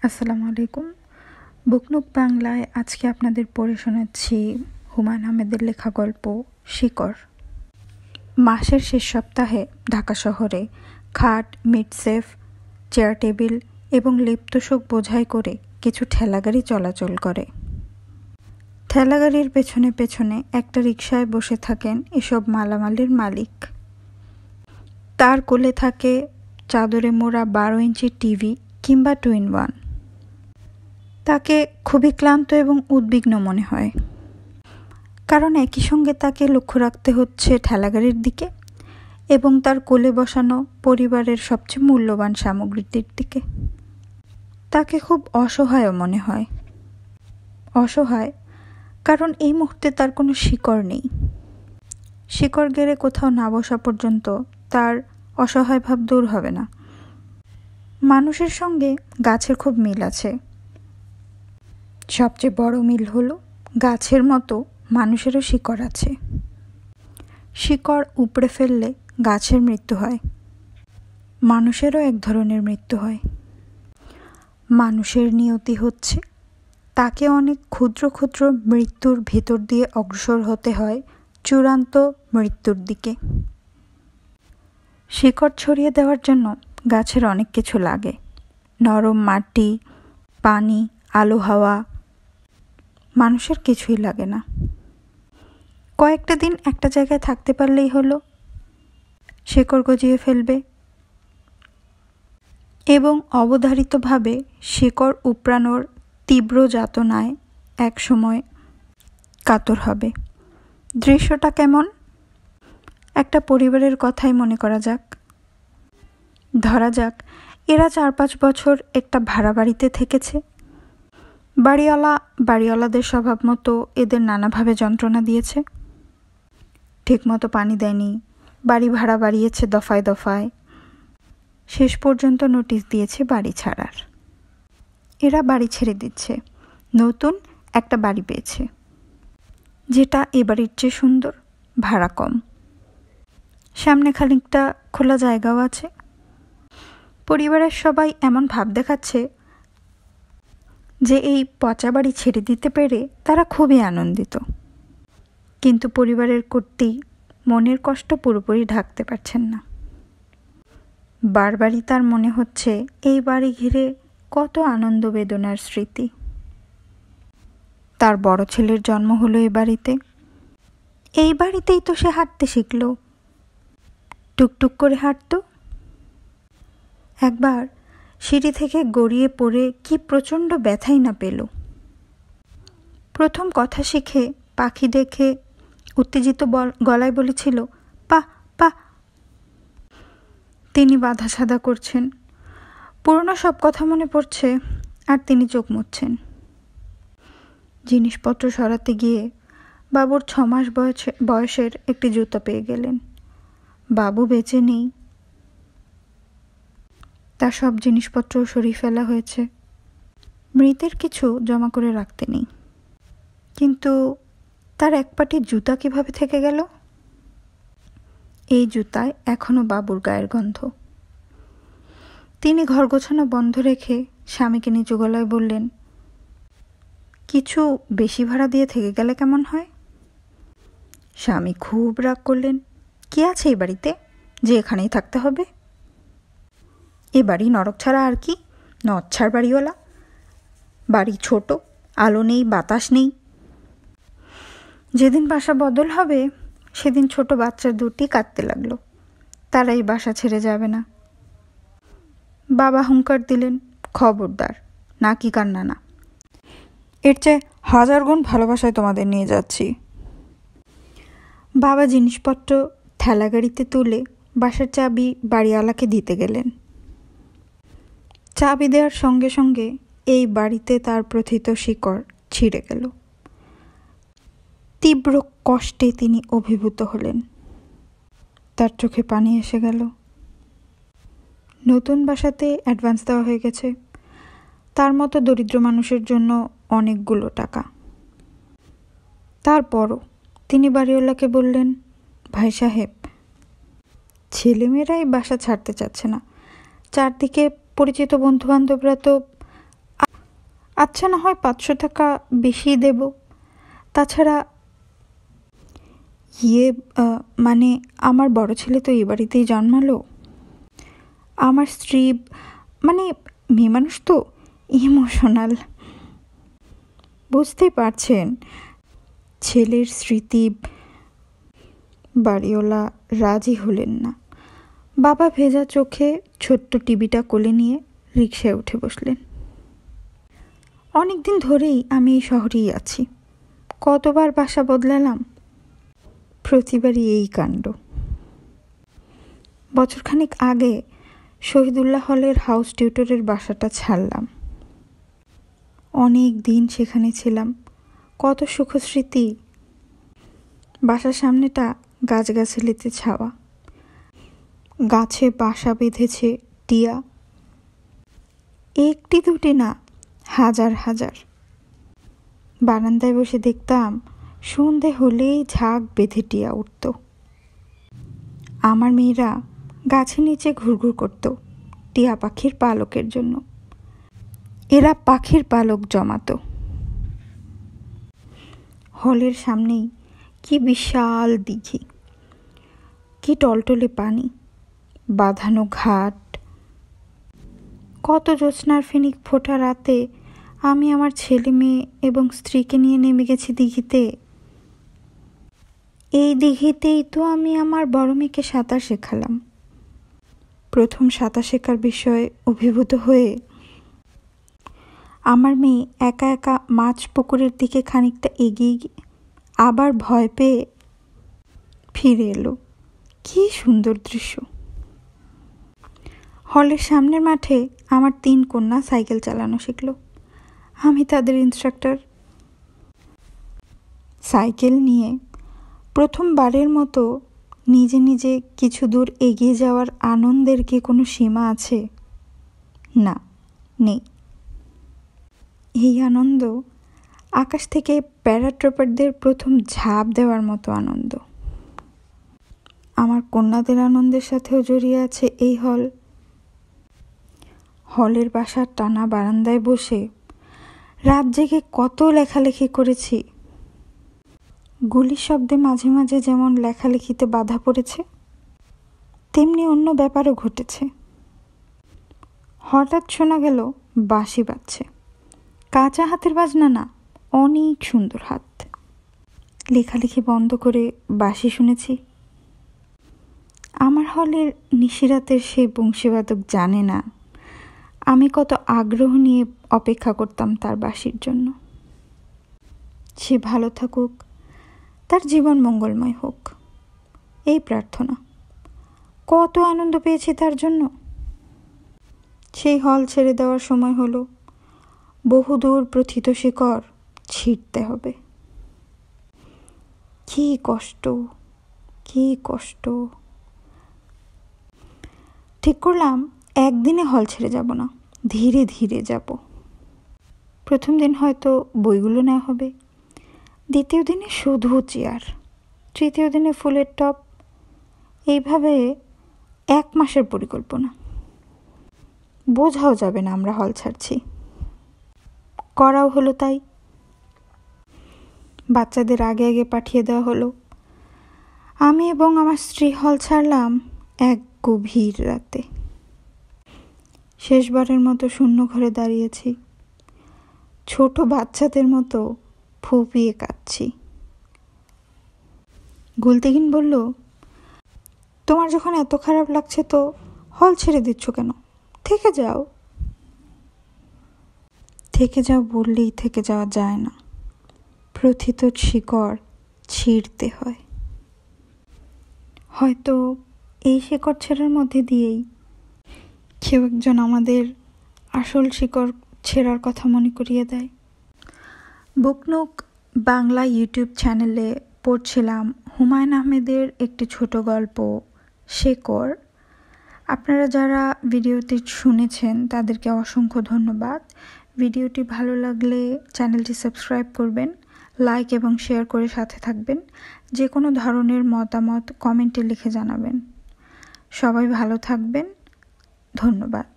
আসসালামু আলাইকুম। বুকনুক বাংলায় আজকে আপনাদের পড়ে শোনাচ্ছি হুমায়ুন আহমেদের লেখা গল্প শিকড়। মাসের শেষ সপ্তাহে ঢাকা শহরে খাট, মিডসেফ, চেয়ার টেবিল এবং লেপ-তোশক বোঝাই করে কিছু ঠেলাগাড়ি চলাচল করে। ঠেলাগাড়ির পেছনে পেছনে একটা রিকশায় বসে থাকেন এসব মালামালের মালিক। তার কোলে থাকে চাদরে মোড়া 12 ইঞ্চি টিভি কিংবা টুইন-1। তাকে খুবই ক্লান্ত এবং উদ্বিগ্ন মনে হয়, কারণ একই সঙ্গে তাকে লক্ষ্য রাখতে হচ্ছে ঠেলাগাড়ির দিকে এবং তার কোলে বসানো পরিবারের সবচেয়ে মূল্যবান সামগ্রীটির দিকে। তাকে খুব অসহায়ও মনে হয়। অসহায় কারণ এই মুহূর্তে তার কোনো শিকড় নেই। শিকড় গেড়ে কোথাও না বসা পর্যন্ত তার অসহায় ভাব দূর হবে না। মানুষের সঙ্গে গাছের খুব মিল আছে। সবচেয়ে বড় মিল হলো গাছের মতো মানুষেরও শিকড় আছে। শিকড় উপড়ে ফেললে গাছের মৃত্যু হয়, মানুষেরও এক ধরনের মৃত্যু হয়। মানুষের নিয়তি হচ্ছে তাকে অনেক ক্ষুদ্র ক্ষুদ্র মৃত্যুর ভেতর দিয়ে অগ্রসর হতে হয় চূড়ান্ত মৃত্যুর দিকে। শিকড় ছড়িয়ে দেওয়ার জন্য গাছের অনেক কিছু লাগে। নরম মাটি, পানি, আলো, হাওয়া। মানুষের কিছুই লাগে না। কয়েকটা দিন একটা জায়গায় থাকতে পারলেই হলো। শিকড় গজিয়ে ফেলবে এবং অবধারিতভাবে শিকড় উপড়ানোর তীব্র যাতনায় এক সময় কাতর হবে। দৃশ্যটা কেমন? একটা পরিবারের কথাই মনে করা যাক। ধরা যাক এরা 4-5 বছর একটা ভাড়া বাড়িতে থেকেছে। বাড়িওয়ালাদের স্বভাব মতো এদের নানাভাবে যন্ত্রণা দিয়েছে। ঠিকমতো পানি দেয়নি, বাড়ি ভাড়া বাড়িয়েছে দফায় দফায়, শেষ পর্যন্ত নোটিশ দিয়েছে বাড়ি ছাড়ার। এরা বাড়ি ছেড়ে দিচ্ছে, নতুন একটা বাড়ি পেয়েছে, যেটা এ বাড়ির চেয়ে সুন্দর, ভাড়া কম, সামনে খানিকটা খোলা জায়গাও আছে। পরিবারের সবাই এমন ভাব দেখাচ্ছে যে এই পচা বাড়ি ছেড়ে দিতে পেরে তারা খুবই আনন্দিত। কিন্তু পরিবারের কর্তৃ মনের কষ্ট পুরোপুরি ঢাকতে পারছেন না। বারবারই তার মনে হচ্ছে এই বাড়ি ঘিরে কত আনন্দ বেদনার স্মৃতি। তার বড় ছেলের জন্ম হলো এ বাড়িতে। এই বাড়িতেই তো সে হাঁটতে শিখল, টুকটুক করে হাঁটত। একবার সিঁড়ি থেকে গড়িয়ে পড়ে কি প্রচণ্ড ব্যথাই না পেল। প্রথম কথা শিখে পাখি দেখে উত্তেজিত গলায় বলেছিল, পা পা। তিনি বাধা সাধা করছেন, পুরনো সব কথা মনে পড়ছে, আর তিনি চোখ মুছছেন। জিনিসপত্র সরাতে গিয়ে বাবুর 6 মাস বয়সের একটি জুতো পেয়ে গেলেন। বাবু বেঁচে নেই, তার সব জিনিসপত্র সরিয়ে ফেলা হয়েছে। মৃতের কিছু জমা করে রাখতে নেই। কিন্তু তার এক পাটি জুতা কিভাবে থেকে গেল? এই জুতায় এখনো বাবুর গায়ের গন্ধ। তিনি ঘর গোছানো বন্ধ রেখে স্বামীকে নিচু গলায় বললেন, কিছু বেশি ভাড়া দিয়ে থেকে গেলে কেমন হয়? স্বামী খুব রাগ করলেন, কি আছে এই বাড়িতে যে এখানেই থাকতে হবে? এ বাড়ি নরক ছাড়া আর কি? নচ্ছার বাড়িওয়ালা। বাড়ি ছোট, আলো নেই, বাতাস নেই। যেদিন বাসা বদল হবে সেদিন ছোট বাচ্চা দুটি কাঁদতে লাগলো, তারা এই বাসা ছেড়ে যাবে না। বাবা হুঙ্কার দিলেন, খবরদার, না কি কান্না না, এর চেয়ে 1000 গুণ ভালোবাসায় তোমাদের নিয়ে যাচ্ছি। বাবা জিনিসপত্র ঠেলাগাড়িতে তুলে বাসার চাবি বাড়িওয়ালাকে দিতে গেলেন। চাবি দেওয়ার সঙ্গে সঙ্গে এই বাড়িতে তার প্রথিত শিকড় ছিঁড়ে গেল। তীব্র কষ্টে তিনি অভিভূত হলেন। তার চোখে পানি এসে গেল। নতুন বাসাতে অ্যাডভান্স দেওয়া হয়ে গেছে, তার মতো দরিদ্র মানুষের জন্য অনেকগুলো টাকা। তারপরও তিনি বাড়িওয়ালাকে বললেন, ভাই সাহেব, ছেলেমেয়েরাই বাসা ছাড়তে চাচ্ছে না, চারদিকে পরিচিত বন্ধুবান্ধবরা তো আচ্ছা না হয় 500 টাকা বেশি দেব। তাছাড়া মানে আমার বড় ছেলে তো এই বাড়িতেই জন্মালো। আমার স্ত্রী মানে মেয়ে মানুষ তো ইমোশনাল, বুঝতেই পারছেন। ছেলের স্মৃতি বাড়িওয়ালা রাজি হলেন না। বাবা ভেজা চোখে ছোট্ট টিভিটা কোলে নিয়ে রিকশায় উঠে বসলেন। অনেক দিন ধরেই আমি এই শহরেই আছি। কতবার বাসা বদলালাম, প্রতিবারই এই কাণ্ড। বছরখানেক আগে শহীদুল্লাহ হলের হাউস টিউটরের বাসাটা ছাড়লাম। অনেক দিন সেখানে ছিলাম, কত সুখস্মৃতি। বাসার সামনেটা গাছগাছালিতে ছাওয়া, গাছে বাসা বেঁধেছে টিয়া, একটি দুটি না, হাজার হাজার। বারান্দায় বসে দেখতাম সন্ধে হলেই ঝাঁক বেঁধে টিয়া উঠত। আমার মেয়েরা গাছের নিচে ঘুরঘুর করত টিয়া পাখির পালকের জন্য। এরা পাখির পালক জমাতো। হলের সামনেই কি বিশাল দিঘি, কি টলটলে পানি, বাঁধানো ঘাট। কত জ্যোৎস্নার ফেনিক ফোটা রাতে আমি আমার ছেলে মেয়ে এবং স্ত্রীকে নিয়ে নেমে গেছি দিঘিতে। এই দিঘিতেই তো আমি আমার বড় মেয়েকে সাঁতার শেখালাম। প্রথম সাঁতার শেখার বিষয়ে অভিভূত হয়ে আমার মেয়ে একা একা মাছ পুকুরের দিকে খানিকটা এগিয়ে গিয়ে আবার ভয় পেয়ে ফিরে এলো। কি সুন্দর দৃশ্য! হলের সামনের মাঠে আমার 3 কন্যা সাইকেল চালানো শিখল। আমি তাদের ইনস্ট্রাক্টর। সাইকেল নিয়ে প্রথমবারের মতো নিজে নিজে কিছু দূর এগিয়ে যাওয়ার আনন্দের কি কোনো সীমা আছে? না, নেই। এই আনন্দ আকাশ থেকে প্যারাট্রপারদের প্রথম ঝাঁপ দেওয়ার মতো আনন্দ। আমার কন্যাদের আনন্দের সাথেও জড়িয়ে আছে এই হল। হলের বাসার টানা বারান্দায় বসে রাত জেগে কত লেখালেখি করেছি। গুলির শব্দে মাঝে মাঝে যেমন লেখালেখিতে বাধা পড়েছে, তেমনি অন্য ব্যাপারও ঘটেছে। হঠাৎ শোনা গেল বাঁশি বাজছে। কাঁচা হাতের বাজনা না, অনেক সুন্দর হাত। লেখালেখি বন্ধ করে বাঁশি শুনেছি। আমার হলের নিশিরাতের সেই বংশীবাদক জানে না আমি কত আগ্রহ নিয়ে অপেক্ষা করতাম তার বাঁশির জন্য। সে ভালো থাকুক, তার জীবন মঙ্গলময় হোক, এই প্রার্থনা। কত আনন্দ পেয়েছি তার জন্য। সেই হল ছেড়ে দেওয়ার সময় হলো। বহুদূর প্রথিত শিকড় ছিঁড়তে হবে। কি কষ্ট, কি কষ্ট। ঠিক করলাম একদিনে হল ছেড়ে যাব না, ধীরে ধীরে যাব। প্রথম দিন হয়তো বইগুলো নেওয়া হবে, দ্বিতীয় দিনে শুধু চেয়ার, তৃতীয় দিনে ফুলের টব। এইভাবে 1 মাসের পরিকল্পনা। বোঝাও যাবে না আমরা হল ছাড়ছি। করাও হলো তাই। বাচ্চাদের আগে আগে পাঠিয়ে দেওয়া হলো। আমি এবং আমার স্ত্রী হল ছাড়লাম এক গভীর রাতে। শেষবারের মতো শূন্য ঘরে দাঁড়িয়েছি। ছোট বাচ্চাদের মতো ফুপিয়ে কাঁদছি। গুলতিগিন বলল, তোমার যখন এত খারাপ লাগছে তো হল ছেড়ে দিচ্ছ কেন? থেকে যাও। থেকে যাও বললেই থেকে যাওয়া যায় না। প্রথিত শিকড় ছিঁড়তে হয়। হয়তো এই শিকড় ছেঁড়ার মধ্যে দিয়েই কেউ একজন আমাদের আসল শিকড় ছেঁড়ার কথা মনে করিয়ে দেয়। বুকনুক বাংলা ইউটিউব চ্যানেলে পড়ছিলাম হুমায়ুন আহমেদের একটি ছোট গল্প শেকড়। আপনারা যারা ভিডিওটি শুনেছেন তাদেরকে অসংখ্য ধন্যবাদ। ভিডিওটি ভালো লাগলে চ্যানেলটি সাবস্ক্রাইব করবেন, লাইক এবং শেয়ার করে সাথে থাকবেন। যে কোনো ধরনের মতামত কমেন্টে লিখে জানাবেন। সবাই ভালো থাকবেন। ধন্যবাদ।